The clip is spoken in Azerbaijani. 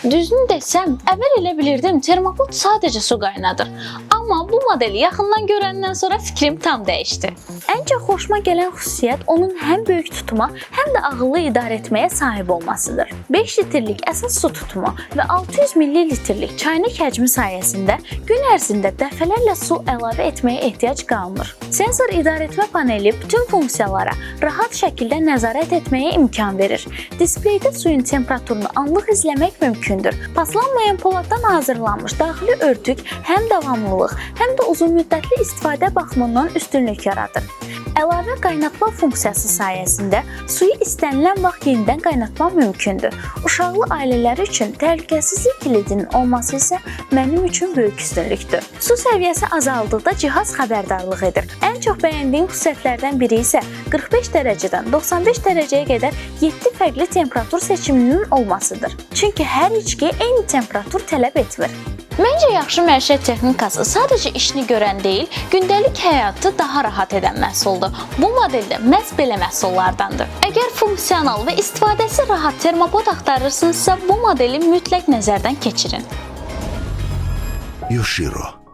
Düzünü desəm, əvvəl elə bilirdim termopod sadəcə su qaynadır. Amma bu modeli yaxından görəndən sonra fikrim tam dəyişdi. Ən çox xoşuma gələn xüsusiyyət onun həm böyük tutuma, həm də ağıllı idarə etməyə sahib olmasıdır. 5 litrlik əsas su tutumu və 600 ml-lik çaynik həcmi sayəsində gün ərzində dəfələrlə su əlavə etməyə ehtiyac qalmır. Sensor idarəetmə paneli bütün funksiyalara rahat şəkildə nəzarət etməyə imkan verir. Displeydə suyun temperaturunu anlıq izləmək mümkündür. Paslanmayan poladdan hazırlanmış daxili örtük həm davamlılıq, həm də uzunmüddətli istifadə baxımından üstünlük yaradır. Əlavə qaynatma funksiyası sayəsində suyu istənilən vaxt yenidən qaynatmaq mümkündür. Uşaqlı ailələr üçün təhlükəsizlik kilidinin olması isə mənim üçün böyük üstünlükdür. Su səviyyəsi azaldıqda cihaz xəbərdarlıq edir. Ən çox bəyəndiyim xüsusiyyətlərdən biri isə 45 dərəcədən 95 dərəcəyə qədər 7 fərqli temperatur seçiminin olmasıdır. Çünki hər içki eyni temperatur tələb etmir. Məncə yaxşı məişət texnikası sadəcə işini görən deyil, gündəlik həyatı daha rahat edən məhsuldur. Bu model də məhz belə məhsullardandır. Əgər funksional və istifadəsi rahat termopod axtarırsınızsa, bu modeli mütləq nəzərdən keçirin. Yoshiro.